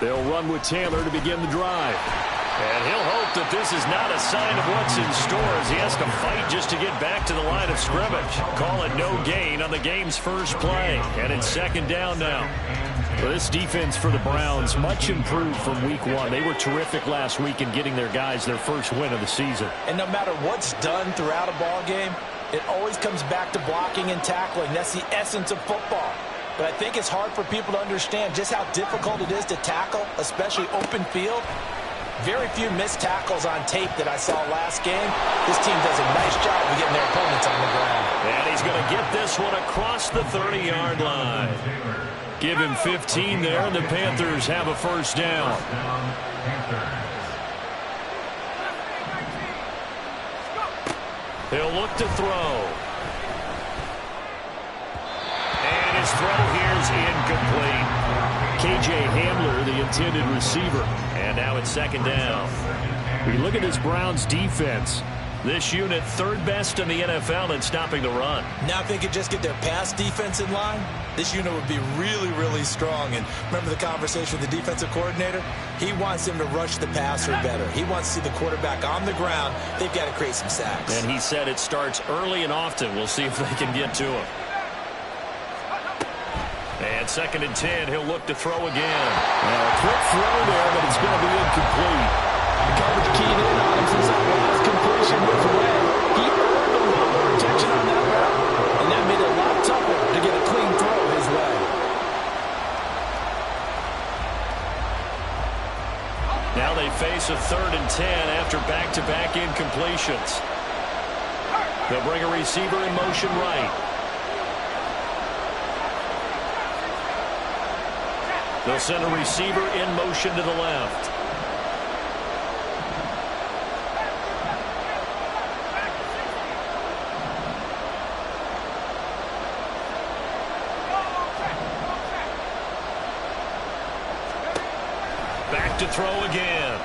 They'll run with Taylor to begin the drive. And he'll hope that this is not a sign of what's in store as he has to fight just to get back to the line of scrimmage. Call it no gain on the game's first play. And it's second down now. Well, this defense for the Browns, much improved from week one. They were terrific last week in getting their guys their first win of the season. And no matter what's done throughout a ball game, it always comes back to blocking and tackling. That's the essence of football. But I think it's hard for people to understand just how difficult it is to tackle, especially open field. Very few missed tackles on tape that I saw last game. This team does a nice job of getting their opponents on the ground. And he's going to get this one across the 30-yard line. Give him 15 there, and the Panthers have a first down. He'll look to throw. And his throw here is incomplete. KJ Hamler, the intended receiver. And now it's second down. We look at this Browns defense. This unit third best in the NFL in stopping the run. Now if they could just get their pass defense in line, this unit would be really, really strong. And remember the conversation with the defensive coordinator? He wants them to rush the passer better. He wants to see the quarterback on the ground. They've got to create some sacks. And he said it starts early and often. We'll see if they can get to him. And second and 10, he'll look to throw again. A quick throw there, but it's going to be incomplete. The coverage keyed in on him since that last completion was away. He earned a little more protection on that route, and that made it a lot tougher to get a clean throw his way. Now they face a third and 10 after back-to-back incompletions. They'll bring a receiver in motion right. They'll send a receiver in motion to the left. Back to throw again.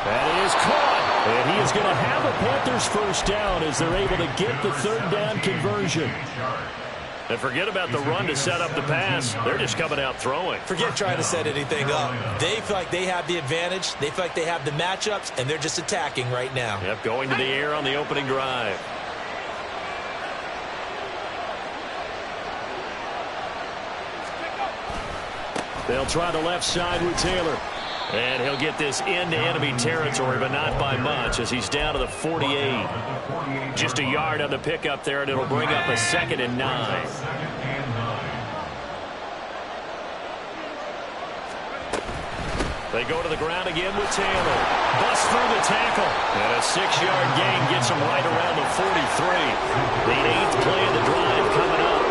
That is caught. And he is going to have a Panthers first down as they're able to get the third down conversion. And forget about the run to set up the pass. They're just coming out throwing. Forget trying to set anything up. They feel like they have the advantage. They feel like they have the matchups, and they're just attacking right now. Yep, going to the air on the opening drive. They'll try the left side with Taylor. And he'll get this into enemy territory, but not by much as he's down to the 48. Just a yard on the pickup there, and it'll bring up a second and 9. They go to the ground again with Taylor. Busts through the tackle. And a 6-yard gain gets him right around the 43. The 8th play of the drive coming up.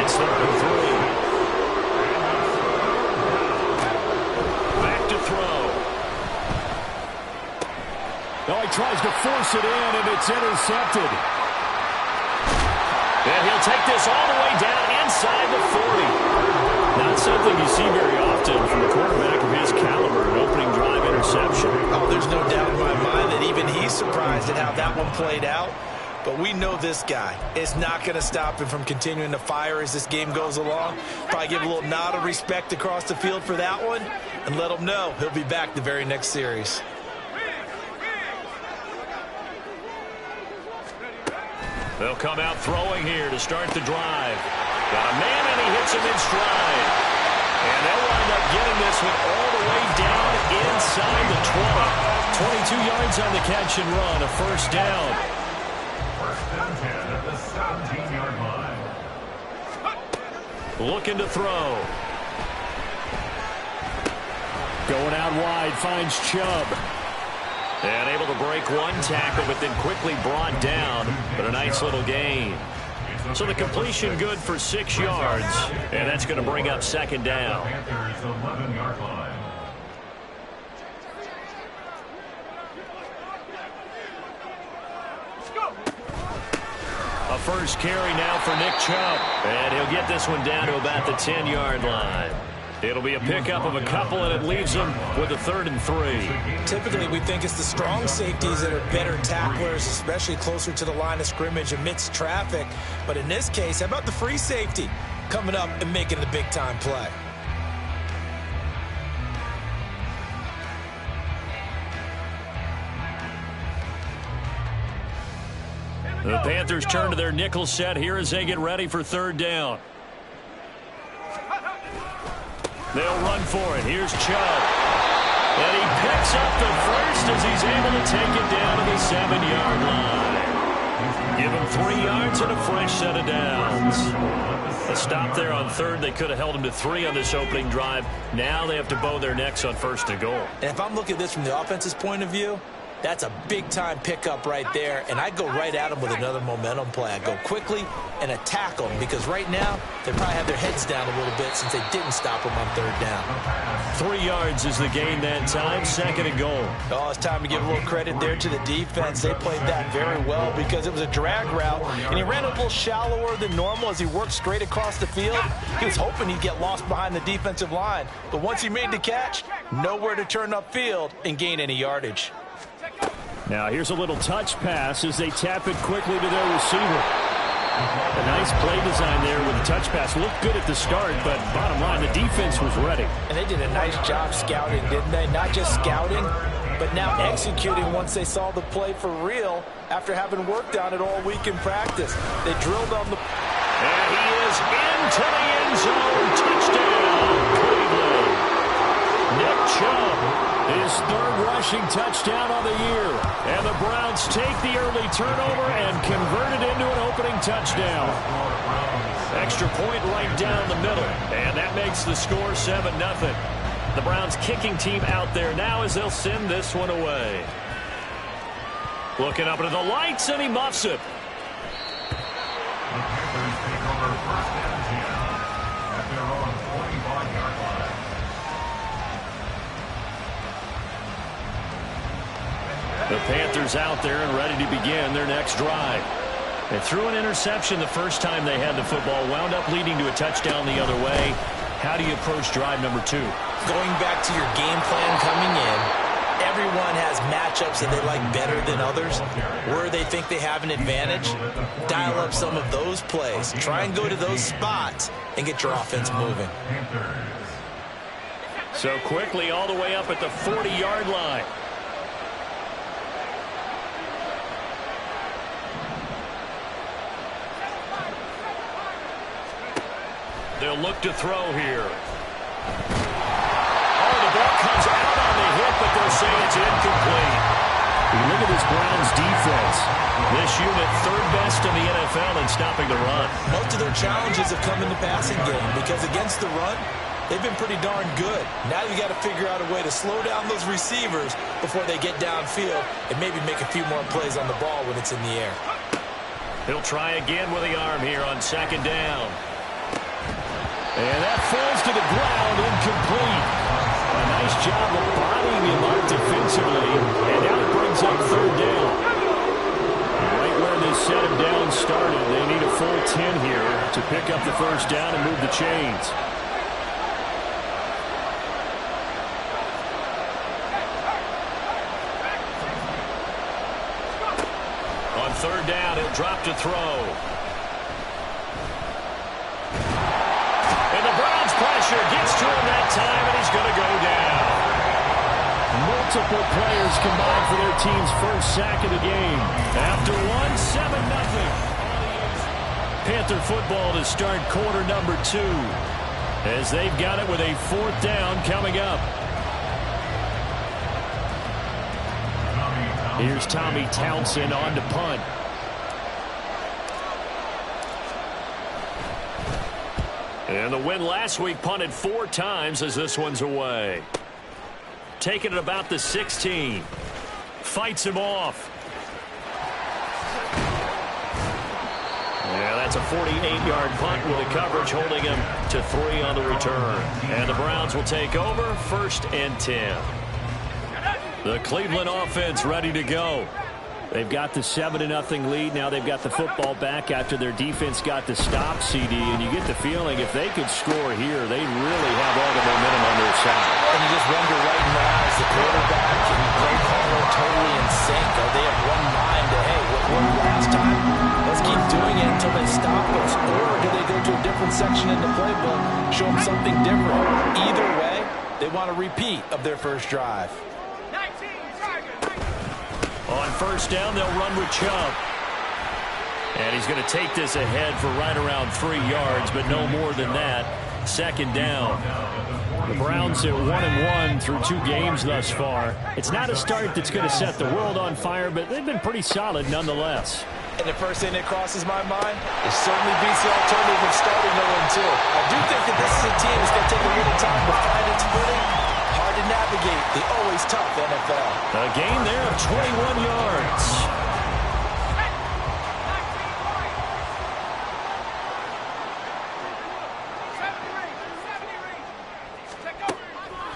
It's third and 3. Oh, he tries to force it in, and it's intercepted. And he'll take this all the way down inside the 40. Not something you see very often from a quarterback of his caliber, an opening drive interception. Oh, there's no doubt in my mind that even he's surprised at how that one played out. But we know this guy is not going to stop him from continuing to fire as this game goes along. Probably give a little nod of respect across the field for that one and let him know he'll be back the very next series. They'll come out throwing here to start the drive. Got a man, and he hits him in stride. And they'll wind up getting this one all the way down inside the 20. 22 yards on the catch and run, a first down. First down 10 at the 17-yard line. Looking to throw. Going out wide, finds Chubb. And able to break one tackle, but then quickly brought down. But a nice little gain. So the completion good for 6 yards. And that's going to bring up second down. Panthers 11-yard line. A first carry now for Nick Chubb. And he'll get this one down to about the 10-yard line. It'll be a pickup of a couple, and it leaves them with a 3rd and 3. Typically, we think it's the strong safeties that are better tacklers, especially closer to the line of scrimmage amidst traffic. But in this case, how about the free safety? coming up and making the big-time play. The Panthers turn to their nickel set here as they get ready for third down. They'll run for it. Here's Chubb. And he picks up the first as he's able to take it down to the 7-yard line. Give him 3 yards and a fresh set of downs. A stop there on third. They could have held him to 3 on this opening drive. Now they have to bow their necks on first and goal. And if I'm looking at this from the offense's point of view, that's a big-time pickup right there, and I go right at them with another momentum play. I go quickly and attack them because right now they probably have their heads down a little bit since they didn't stop them on third down. 3 yards is the gain that time, second and goal. Oh, it's time to give a little credit there to the defense. They played that very well because it was a drag route, and he ran a little shallower than normal as he worked straight across the field. He was hoping he'd get lost behind the defensive line, but once he made the catch, nowhere to turn upfield and gain any yardage. Now here's a little touch pass as they tap it quickly to their receiver. A nice play design there with the touch pass. Looked good at the start, but bottom line, the defense was ready. And they did a nice job scouting, didn't they? Not just scouting, but now executing once they saw the play for real after having worked on it all week in practice. They drilled on the... And he is into the end zone. Touchdown, Cleveland. Nick Chubb. His third rushing touchdown on the year. And the Browns take the early turnover and convert it into an opening touchdown. Extra point right down the middle. And that makes the score 7-0. The Browns kicking team out there now as they'll send this one away. Looking up into the lights, and he muffs it. The Panthers take over first and 10 at their own 45-yard line. The Panthers out there and ready to begin their next drive. They threw an interception the first time they had the football, wound up leading to a touchdown the other way. How do you approach drive number 2? Going back to your game plan coming in, everyone has matchups that they like better than others. Where they think they have an advantage, dial up some of those plays. Try and go to those spots and get your offense moving. So quickly all the way up at the 40-yard line. They'll look to throw here. Oh, the ball comes out on the hit, but they'll say it's incomplete. Look at this Browns defense. This unit third best in the NFL in stopping the run. Most of their challenges have come in the passing game because against the run, they've been pretty darn good. Now you got to figure out a way to slow down those receivers before they get downfield and maybe make a few more plays on the ball when it's in the air. He'll try again with the arm here on second down. And that falls to the ground, incomplete. A nice job of bodying him up defensively, and now it brings up third down. Right where they set him down started, they need a full 10 here to pick up the first down and move the chains. On third down, he'll drop to throw. Pressure gets to him that time, and he's going to go down. Multiple players combined for their team's first sack of the game. After one, 7-0. Panther football to start quarter number 2 as they've got it with a 4th down coming up. Here's Tommy Townsend on to punt. And the win last week punted 4 times as this one's away. Taking it about the 16. Fights him off. Yeah, that's a 48-yard punt with the coverage holding him to 3 on the return. And the Browns will take over 1st and 10. The Cleveland offense ready to go. They've got the 7-0 lead. Now they've got the football back after their defense got the stop, CD. And you get the feeling if they could score here, they'd really have all the momentum on their side. And you just wonder right now, is the quarterback and Greg Harlow totally in sync? Are they of one mind to, hey, what worked last time? Let's keep doing it until Will they stop us, or do they go to a different section in the playbook, show them something different? Either way, they want a repeat of their first drive. On first down, they'll run with Chubb. And he's going to take this ahead for right around 3 yards, but no more than that. Second down. The Browns at 1-1 through 2 games thus far. It's not a start that's going to set the world on fire, but they've been pretty solid nonetheless. And the first thing that crosses my mind is certainly beats the alternative of starting 0-2. I do think that this is a team that's going to take a little time to find its footing. Hard to navigate the always tough NFL. A gain there of 21 yards.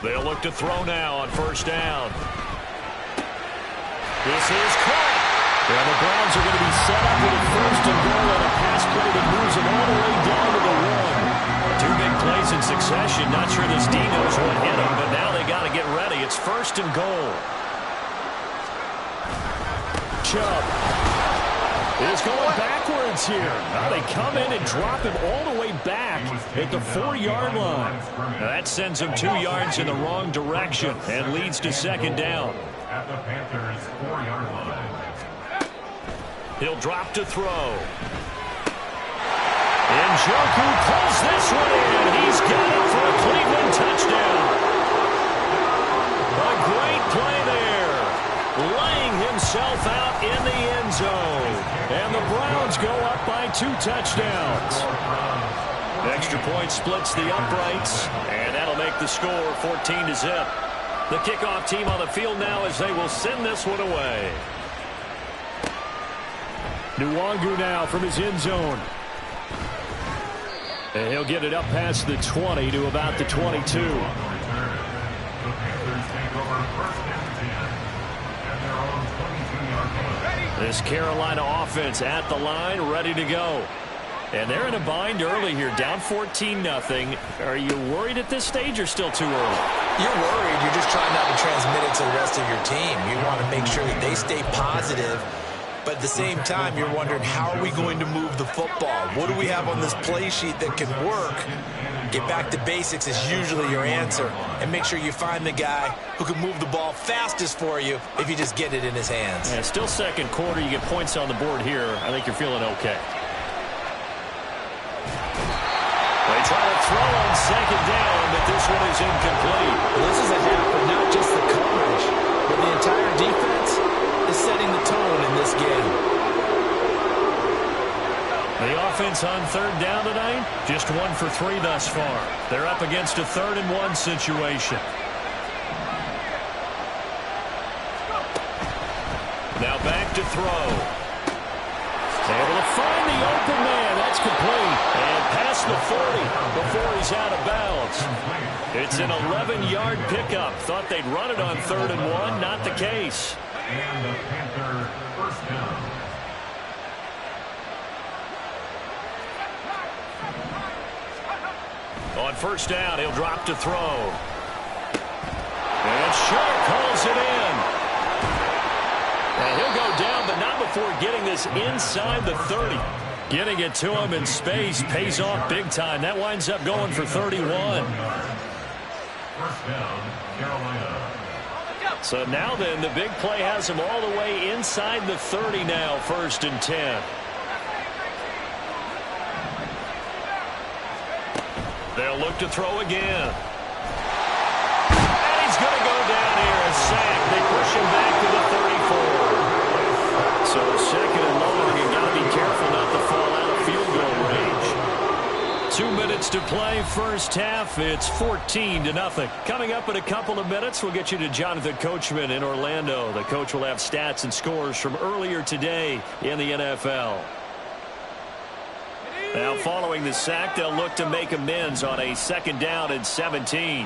They'll look to throw now on first down. This is caught. Yeah, the Browns are going to be set up with a first and goal and a pass play that moves them all the way down to the 1. 2 big plays in succession. Not sure this D knows what hit him, but now they got to get ready. It's first and goal. Chubb is going backwards here. Now they come in and drop him all the way back at the 4-yard line. Now that sends him 2 yards in the wrong direction and leads to second down. At the Panthers' 4-yard line. He'll drop to throw. Njoku pulls this one in. He's got it for a Cleveland touchdown. A great play there. Laying himself out in the end zone. And the Browns go up by 2 touchdowns. Extra point splits the uprights. And that'll make the score 14-0. The kickoff team on the field now as they will send this one away. Nwangu now from his end zone. And he'll get it up past the 20 to about the 22. This Carolina offense at the line, ready to go. And they're in a bind early here, down 14-0. Are you worried at this stage or still too early? You're worried. You're just trying not to transmit it to the rest of your team. You want to make sure that they stay positive. But at the same time, you're wondering, how are we going to move the football? What do we have on this play sheet that can work? Get back to basics is usually your answer. And make sure you find the guy who can move the ball fastest for you if you just get it in his hands. Yeah, still second quarter. You get points on the board here. I think you're feeling okay. They try to throw on second down, but this one is incomplete. Well, this is a half of not just the coverage, but the entire defense is setting the tone in this game. The offense on third down tonight, just 1 for 3 thus far. They're up against a 3rd and 1 situation. Now back to throw. Able to find the open man. That's complete. And past the 40 before he's out of bounds. It's an 11-yard pickup. Thought they'd run it on 3rd and 1. Not the case. And the Panther first down. On first down, he'll drop to throw. And Sharp calls it in. And he'll go down, but not before getting this inside the 30. Getting it to him in space pays off big time. That winds up going for 31. First down, Carolina. So now then, the big play has him all the way inside the 30 now, 1st and 10. They'll look to throw again. And he's going to go down here and sack. They push him back to the 34. So 2nd and long, you got to be careful not to fall out of field goal range. 2 minutes to play, first half. It's 14-0. Coming up in a couple of minutes, we'll get you to Jonathan Coachman in Orlando. The coach will have stats and scores from earlier today in the NFL. Now following the sack, they'll look to make amends on a 2nd down and 17.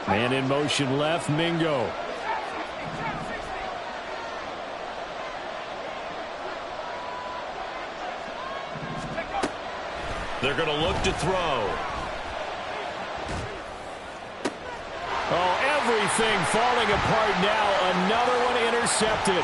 Man in motion left, Mingo. They're going to look to throw. Oh, everything falling apart now. Another one intercepted.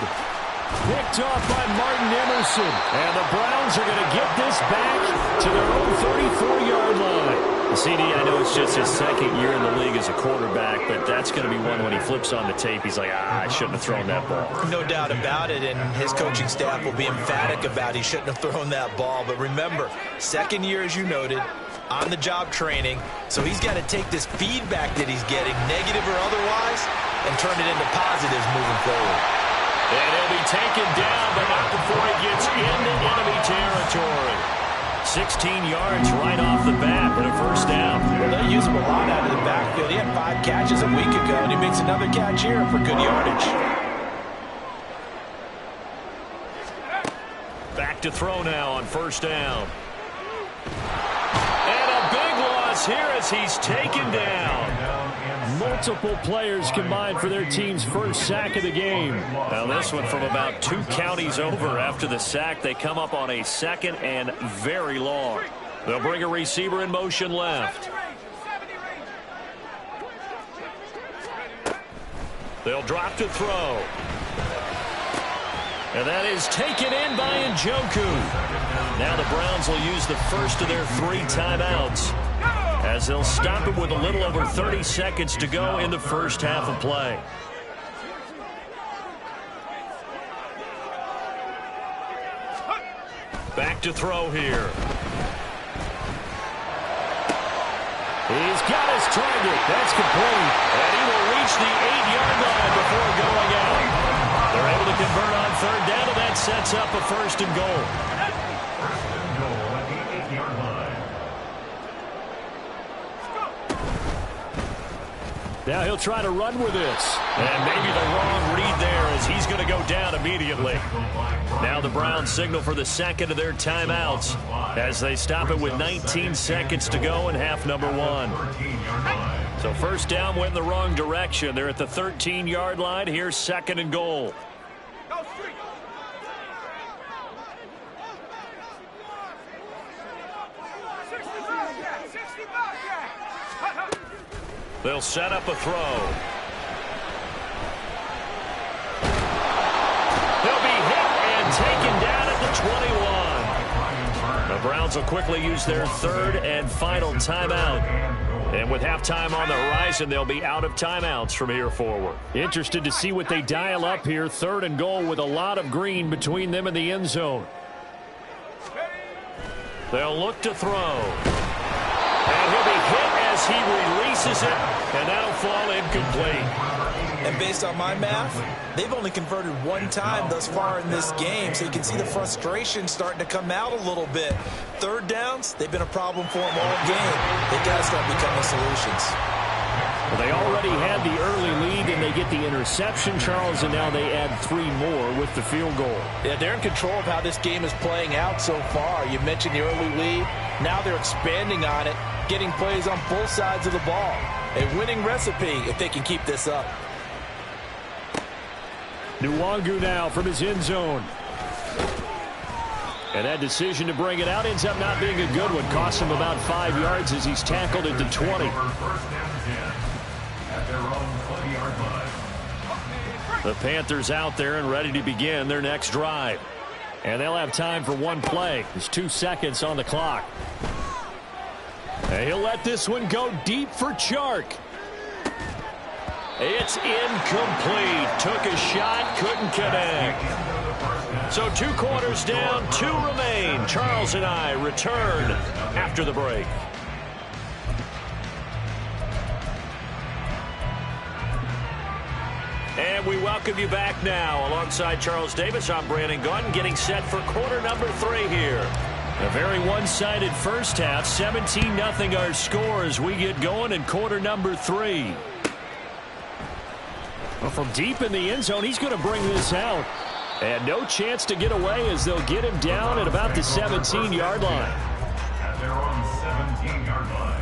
Picked off by Martin Emerson. And the Browns are going to get this back to their own 34-yard line. CD, I know it's just his second year in the league as a quarterback, but that's going to be one when he flips on the tape. He's like, I shouldn't have thrown that ball. No doubt about it, and his coaching staff will be emphatic about he shouldn't have thrown that ball. But remember, second year, as you noted, on-the-job training, so he's got to take this feedback that he's getting, negative or otherwise, and turn it into positives moving forward. And he'll be taken down, but not before he gets into enemy territory. 16 yards right off the bat, but a first down. Well, they use him a lot out of the backfield. He had 5 catches a week ago, and he makes another catch here for good yardage. Back to throw now on first down. And a big loss here as he's taken down. Multiple players combined for their team's first sack of the game. Now this one from about 2 counties over. After the sack, they come up on a second and very long. They'll bring a receiver in motion left. They'll drop to throw. And that is taken in by Njoku. Now the Browns will use the first of their 3 timeouts, as they'll stop it with a little over 30 seconds to go in the first half of play. Back to throw here. He's got his target. That's complete. And he will reach the 8-yard line before going out. They're able to convert on third down, and that sets up a first and goal. First and goal at the 8-yard line. Now he'll try to run with this. And maybe the wrong read there, as he's going to go down immediately. Now the Browns signal for the second of their timeouts as they stop it with 19 seconds to go in half number 1. So first down went in the wrong direction. They're at the 13-yard line. Here's second and goal. They'll set up a throw. He'll be hit and taken down at the 21. The Browns will quickly use their third and final timeout. And with halftime on the horizon, they'll be out of timeouts from here forward. Interested to see what they dial up here. Third and goal with a lot of green between them and the end zone. They'll look to throw. And he'll be hit as he releases it, and that'll fall incomplete. And based on my math, they've only converted 1 time thus far in this game, so you can see the frustration starting to come out a little bit. Third downs, they've been a problem for them all game. They've got to start becoming solutions. Well, they already had the early lead, and they get the interception, Charles, and now they add 3 more with the field goal. Yeah, they're in control of how this game is playing out so far. You mentioned the early lead. Now they're expanding on it, getting plays on both sides of the ball. A winning recipe if they can keep this up. Nwangu now from his end zone. And that decision to bring it out ends up not being a good one. Costs him about 5 yards as he's tackled at the 20. The Panthers out there and ready to begin their next drive. And they'll have time for 1 play. There's 2 seconds on the clock. And he'll let this one go deep for Chark. It's incomplete. Took a shot, couldn't connect. So 2 quarters down, 2 remain. Charles and I return after the break. And we welcome you back now. Alongside Charles Davis, I'm Brandon Gaudin, getting set for quarter number 3 here. A very one-sided first half. 17-0 our score as we get going in quarter number 3. Well, from deep in the end zone, he's going to bring this out. And no chance to get away as they'll get him down at about the 17-yard line. At their own 17-yard line.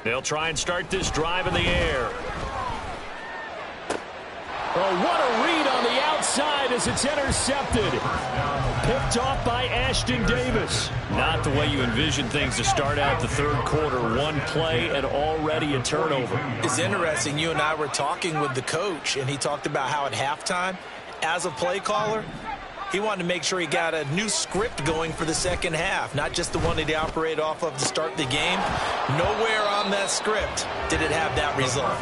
They'll try and start this drive in the air. Oh, what a read on the outside as it's intercepted. Picked off by Ashton Davis. Not the way you envision things to start out the third quarter. One play and already a turnover. It's interesting. You and I were talking with the coach, and he talked about how at halftime, as a play caller, he wanted to make sure he got a new script going for the second half, not just the one that he operated off of to start the game. Nowhere on that script did it have that result.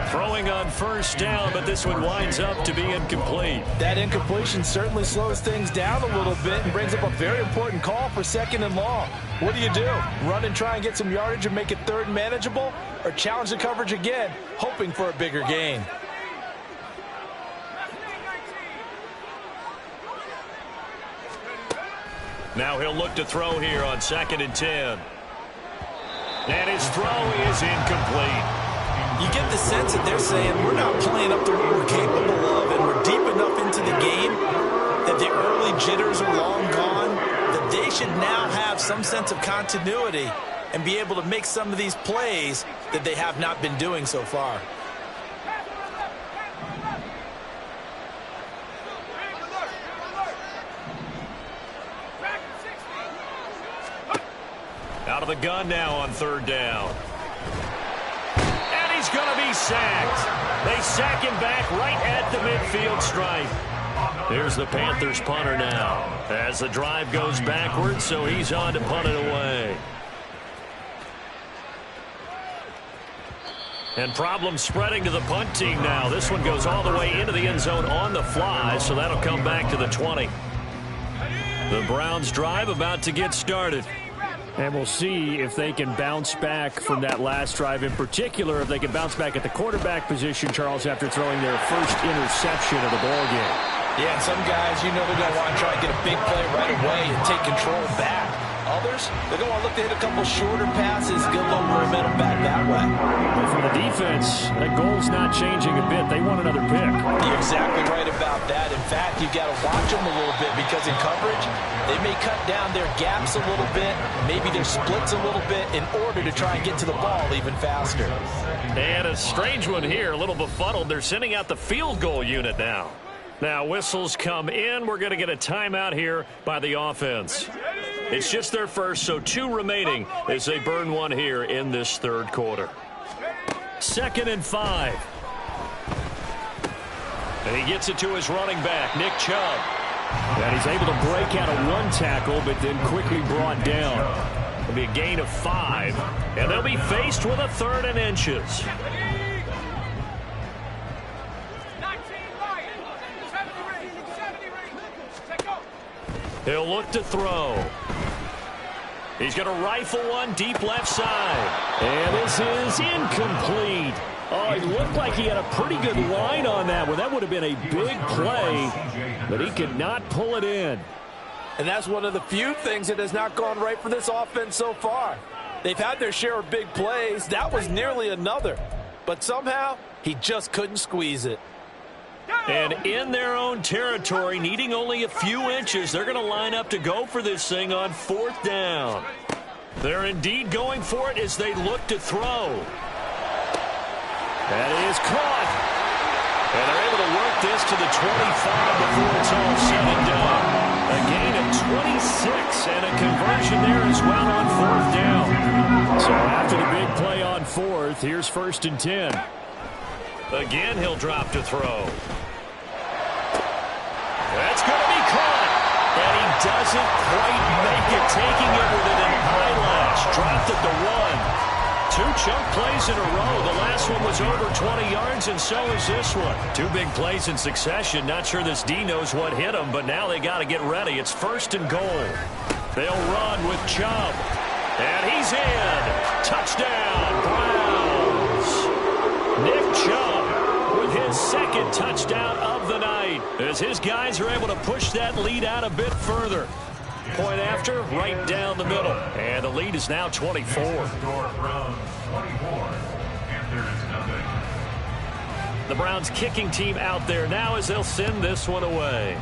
Throwing on first down, but this one winds up to be incomplete. That incompletion certainly slows things down a little bit and brings up a very important call for second and long. What do? Run and try and get some yardage and make it third and manageable, or challenge the coverage again, hoping for a bigger gain? Now he'll look to throw here on 2nd and 10. And his throw is incomplete. You get the sense that they're saying we're not playing up to what we're capable of, and we're deep enough into the game that the early jitters are long gone, that they should now have some sense of continuity and be able to make some of these plays that they have not been doing so far. Out of the gun now on 3rd down. And he's going to be sacked. They sack him back right at the midfield stripe. Here's the Panthers punter now as the drive goes backwards, so he's on to punt it away. And problems spreading to the punt team now. This one goes all the way into the end zone on the fly, so that'll come back to the 20. The Browns drive about to get started. And we'll see if they can bounce back from that last drive. In particular, if they can bounce back at the quarterback position, Charles, after throwing their first interception of the ball game. Yeah, and some guys, they're going to want to try and get a big play right away and take control back. Others, they're going to want to look to hit a couple shorter passes, get a little momentum back that way. But for the defense, that goal's not changing a bit. They want another pick. You're exactly right about that. In fact, you've got to watch them a little bit because in coverage, they may cut down their gaps a little bit, maybe their splits a little bit in order to try and get to the ball even faster. And a strange one here, a little befuddled. They're sending out the field goal unit now. Now whistles come in. We're going to get a timeout here by the offense. It's just their first, so 2 remaining as they burn one here in this third quarter. 2nd and 5. And he gets it to his running back, Nick Chubb. And he's able to break out of 1 tackle, but then quickly brought down. It'll be a gain of 5. And they'll be faced with a 3rd and inches. He'll look to throw. He's going to rifle one deep left side. And this is incomplete. Oh, it looked like he had a pretty good line on that one. That would have been a big play, but he could not pull it in. And that's one of the few things that has not gone right for this offense so far. They've had their share of big plays. That was nearly another. But somehow, he just couldn't squeeze it. And in their own territory, needing only a few inches, they're going to line up to go for this thing on 4th down. They're indeed going for it as they look to throw. That is caught. And they're able to work this to the 25 before it's all said and done. A gain of 26 and a conversion there as well on 4th down. So after the big play on 4th, here's 1st and 10. Again, he'll drop to throw. That's going to be caught. And he doesn't quite make it, taking it with an eyelash. Dropped at the 1. 2 chunk plays in a row. The last one was over 20 yards, and so is this one. 2 big plays in succession. Not sure this D knows what hit him, but now they got to get ready. It's 1st and goal. They'll run with Chubb. And he's in. Touchdown, Browns. Nick Chubb with his 2nd touchdown of the night as his guys are able to push that lead out a bit further. Point after, right down the middle. And the lead is now 24. The Browns kicking team out there now as they'll send this one away.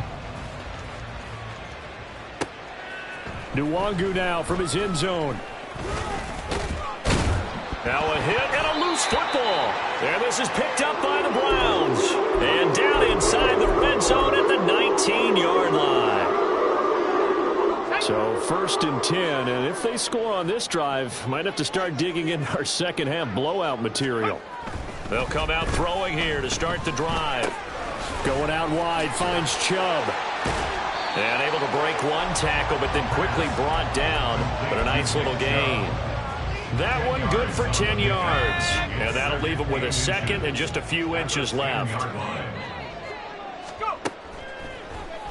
Nwangu now from his end zone. Now a hit and a loose football. And this is picked up by the Browns. And down inside the red zone at the 19-yard line. So 1st and 10, and if they score on this drive, might have to start digging in our second-half blowout material. They'll come out throwing here to start the drive. Going out wide, finds Chubb. And able to break one tackle, but then quickly brought down. But a nice little gain. That one good for 10 yards. And that'll leave him with a second and just a few inches left.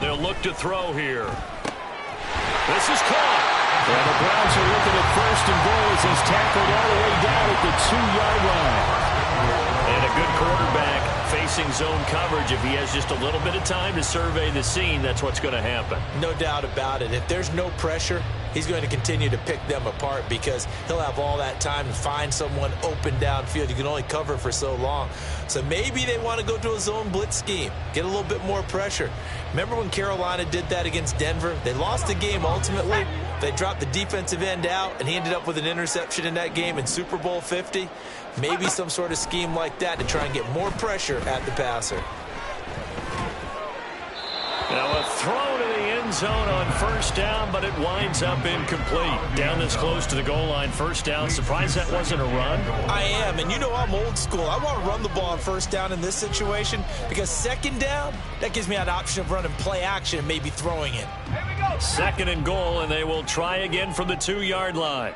They'll look to throw here. This is caught. And the Browns are looking at 1st and goal as he's tackled all the way down at the 2-yard line. And a good quarterback facing zone coverage. If he has just a little bit of time to survey the scene, that's what's going to happen. No doubt about it. If there's no pressure, he's going to continue to pick them apart because he'll have all that time to find someone open downfield. You can only cover for so long. So maybe they want to go to a zone blitz scheme, get a little bit more pressure. Remember when Carolina did that against Denver? They lost the game ultimately. They dropped the defensive end out, and he ended up with an interception in that game in Super Bowl 50. Maybe some sort of scheme like that to try and get more pressure at the passer. Now a throw to the end zone on 1st down, but it winds up incomplete. Down this close to the goal line, 1st down. Surprised that wasn't a run? I am, and you know I'm old school. I want to run the ball on 1st down in this situation because 2nd down, that gives me an option of running play action and maybe throwing it. 2nd and goal, and they will try again from the 2-yard line.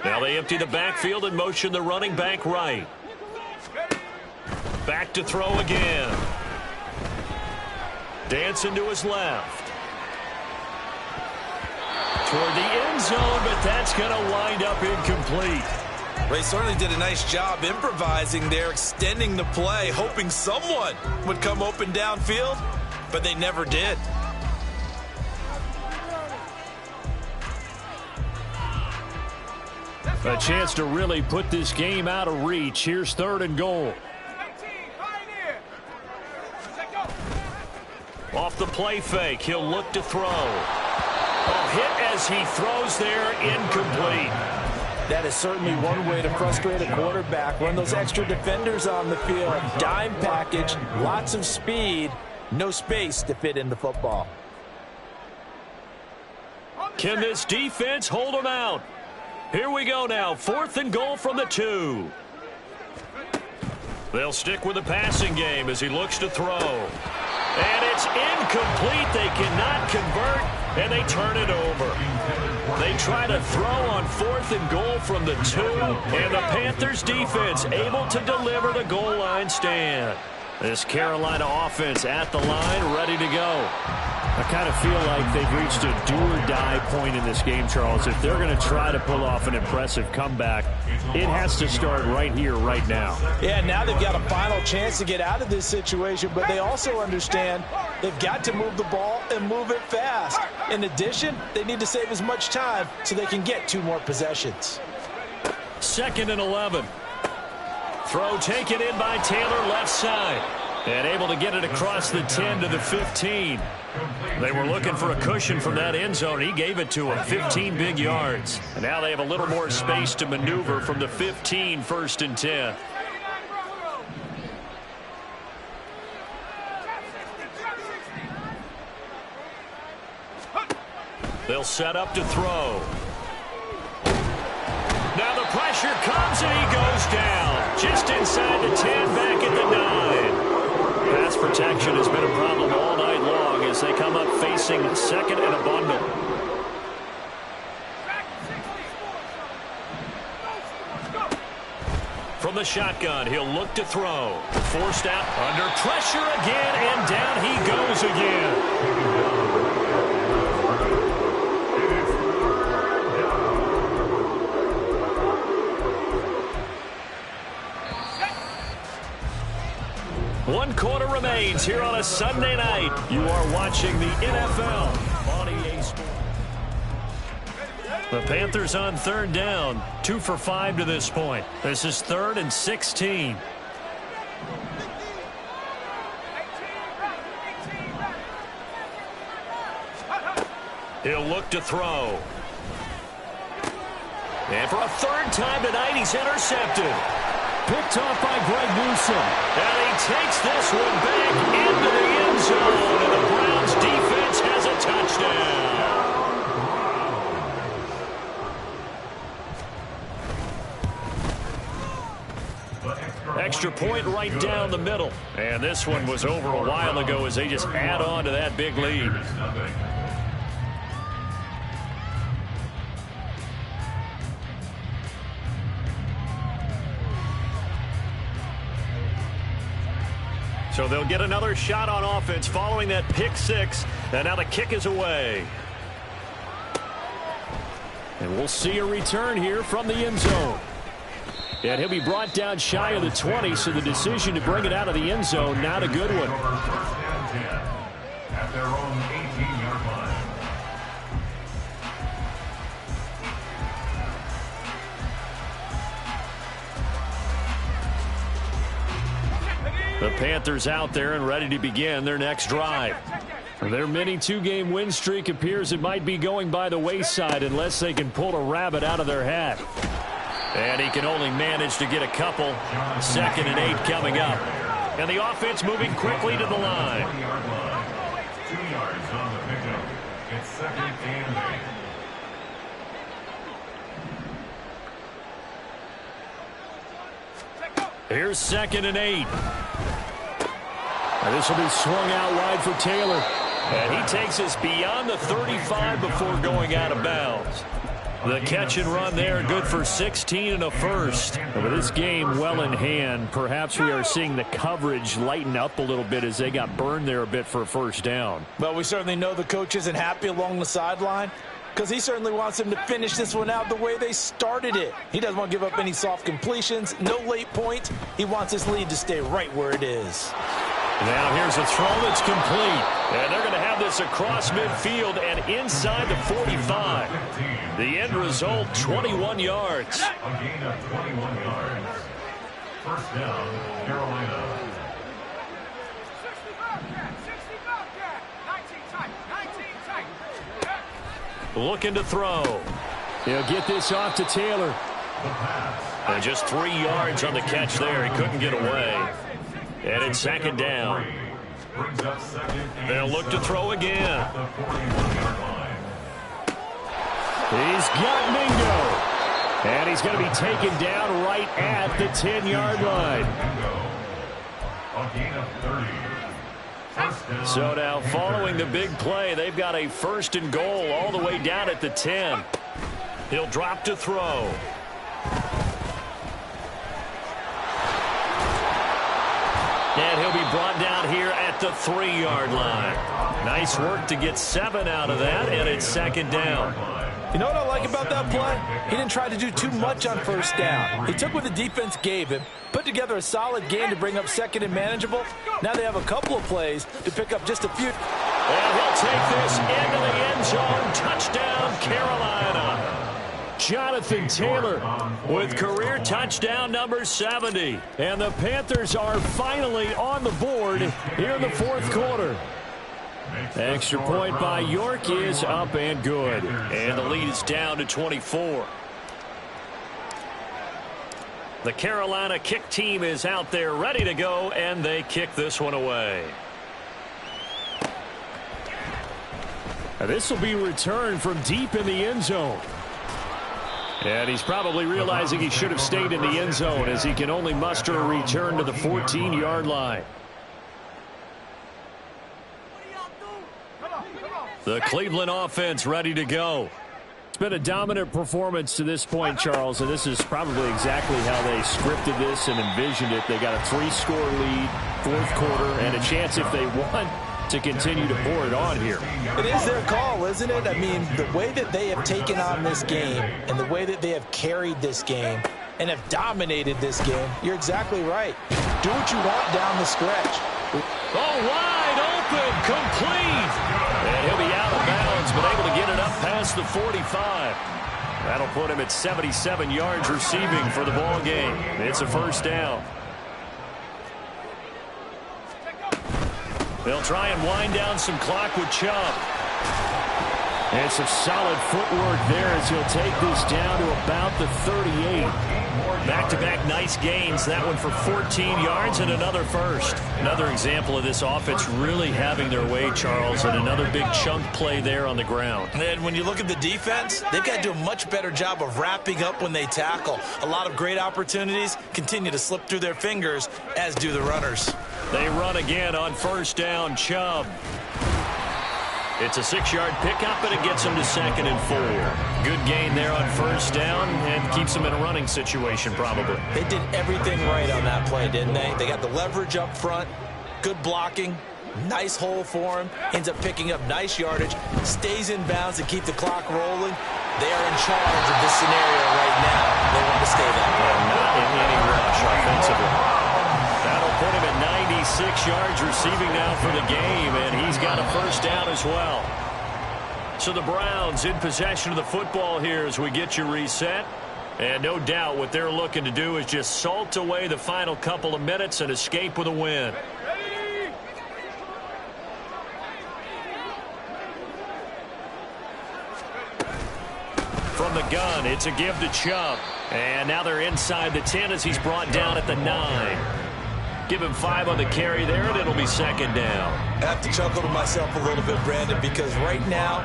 Now they empty the backfield and motion the running back right. Back to throw again. Dancing to his left. Toward the end zone, but that's going to wind up incomplete. Well, he certainly did a nice job improvising there, extending the play, hoping someone would come open downfield, but they never did. A chance to really put this game out of reach. Here's 3rd and goal. Off the play fake, he'll look to throw. A hit as he throws there, incomplete. That is certainly one way to frustrate a quarterback. Run those extra defenders on the field. Dime package, lots of speed, no space to fit in the football. Can this defense hold him out? Here we go now, 4th and goal from the 2. They'll stick with the passing game as he looks to throw. And it's incomplete. They cannot convert, and they turn it over. They try to throw on 4th and goal from the 2, and the Panthers defense able to deliver the goal line stand. This Carolina offense at the line, ready to go. I kind of feel like they've reached a do-or-die point in this game, Charles. If they're going to try to pull off an impressive comeback, it has to start right here, right now. Yeah, now they've got a final chance to get out of this situation, but they also understand they've got to move the ball and move it fast. In addition, they need to save as much time so they can get 2 more possessions. 2nd and 11. Throw taken in by Taylor left side. And able to get it across the 10 to the 15. They were looking for a cushion from that end zone. He gave it to him, 15 big yards. And now they have a little more space to maneuver from the 15, 1st and 10. They'll set up to throw. Now the pressure comes and he goes down. Just inside the 10, back at the 9. Pass protection has been a problem all night long as they come up facing 2nd and a bundle. From the shotgun, he'll look to throw. Forced out under pressure again, and down he goes again. One quarter remains here on a Sunday night. You are watching the NFL on EA Sports. The Panthers on 3rd down, 2 for 5 to this point. This is 3rd and 16. He'll look to throw. And for a third time tonight, he's intercepted. Picked off by Greg Newsome. And he takes this one back into the end zone. And the Browns defense has a touchdown. Extra point right down the middle. And this one was over a while ago as they just add on to that big lead. So they'll get another shot on offense following that pick six. And now the kick is away. And we'll see a return here from the end zone. And he'll be brought down shy of the 20, so the decision to bring it out of the end zone, not a good one. At their own 18-yard line. The Panthers out there and ready to begin their next drive. Their mini two-game win streak appears it might be going by the wayside unless they can pull a rabbit out of their hat. And he can only manage to get a couple. 2nd and 8 coming up. And the offense moving quickly to the line. 20-yard line. 2 yards on the pickup. It's 2nd and 8. Here's 2nd and 8. This will be swung out wide for Taylor. And he takes us beyond the 35 before going out of bounds. The catch and run there, good for 16 and a first. And with this game well in hand, perhaps we are seeing the coverage lighten up a little bit as they got burned there a bit for a first down. Well, we certainly know the coach isn't happy along the sideline because he certainly wants them to finish this one out the way they started it. He doesn't want to give up any soft completions, no late points. He wants his lead to stay right where it is. Now here's a throw that's complete. And they're going to have this across midfield and inside the 45. The end result, 21 yards. A gain of 21 yards. First down, Carolina. Looking to throw. He'll get this off to Taylor. And just 3 yards on the catch there. He couldn't get away. And it's 2nd down. They'll look to throw again. He's got Mingo. And he's going to be taken down right at the 10-yard line. So now following the big play, they've got a 1st and goal all the way down at the 10. He'll drop to throw. And he'll be brought down here at the 3-yard line. Nice work to get 7 out of that, and it's 2nd down. You know what I like about that play? He didn't try to do too much on first down. He took what the defense gave him, put together a solid game to bring up 2nd and manageable. Now they have a couple of plays to pick up just a few. And he'll take this into the end zone. Touchdown, Carolina. Jonathan Taylor with career touchdown number 70. And the Panthers are finally on the board here in the 4th quarter. Extra point by York is up and good. And the lead is down to 24. The Carolina kick team is out there ready to go, and they kick this one away. This will be returned from deep in the end zone. And he's probably realizing he should have stayed in the end zone as he can only muster a return to the 14-yard line. The Cleveland offense ready to go. It's been a dominant performance to this point, Charles, and this is probably exactly how they scripted this and envisioned it. They got a 3-score lead, 4th quarter, and a chance if they want to continue to pour it on here. It is their call, isn't it? I mean, the way that they have taken on this game and the way that they have carried this game and have dominated this game, you're exactly right. Do what you want down the stretch. Oh, wide open, complete. And he'll be out of bounds, but able to get it up past the 45. That'll put him at 77 yards receiving for the ball game. It's a 1st down. They'll try and wind down some clock with Chubb. And some solid footwork there as he'll take this down to about the 38. Back-to-back nice gains. That one for 14 yards and another first. Another example of this offense really having their way, Charles, and another big chunk play there on the ground. And when you look at the defense, they've got to do a much better job of wrapping up when they tackle. A lot of great opportunities continue to slip through their fingers, as do the runners. They run again on first down. Chubb. It's a 6-yard pickup, and it gets him to 2nd and 4. Good gain there on first down and keeps him in a running situation probably. They did everything right on that play, didn't they? They got the leverage up front, good blocking, nice hole for him, ends up picking up nice yardage, stays in bounds to keep the clock rolling. They are in charge of this scenario right now. They want to stay that way. Not in any rush offensively. That'll put him at 96 yards receiving now for the game, and he's got a first down as well. So the Browns in possession of the football here as we get you reset. And no doubt what they're looking to do is just salt away the final couple of minutes and escape with a win. From the gun, it's a give to Chubb. And now they're inside the 10 as he's brought down at the 9. Give him 5 on the carry there, and it'll be 2nd down. I have to chuckle to myself a little bit, Brandon, because right now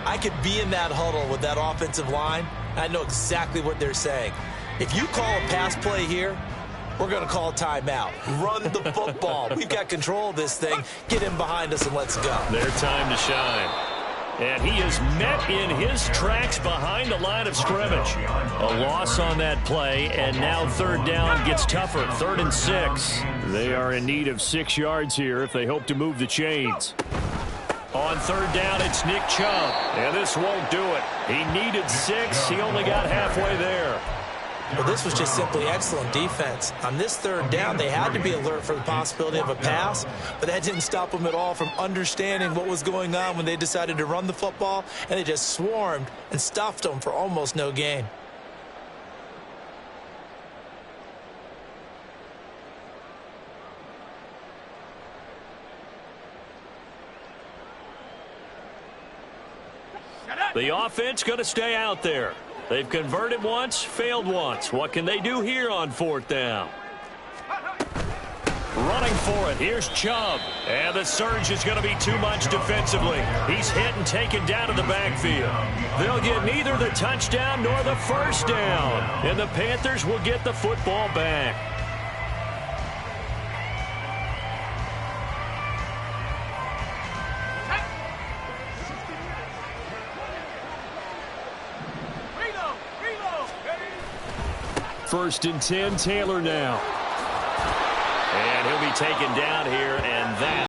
I could be in that huddle with that offensive line. I know exactly what they're saying. If you call a pass play here, we're going to call timeout. Run the football. We've got control of this thing. Get in behind us and let's go. Their time to shine. And he is met in his tracks behind the line of scrimmage. A loss on that play, and now 3rd down gets tougher. 3rd and 6. They are in need of 6 yards here if they hope to move the chains. On 3rd down, it's Nick Chubb. And this won't do it. He needed 6. He only got halfway there. Well, this was just simply excellent defense. On this 3rd down, they had to be alert for the possibility of a pass, but that didn't stop them at all from understanding what was going on when they decided to run the football, and they just swarmed and stuffed them for almost no gain. The offense going to stay out there. They've converted once, failed once. What can they do here on 4th down? Running for it. Here's Chubb. And the surge is going to be too much defensively. He's hit and taken down to the backfield. They'll get neither the touchdown nor the first down. And the Panthers will get the football back. First and 10, Taylor now. And he'll be taken down here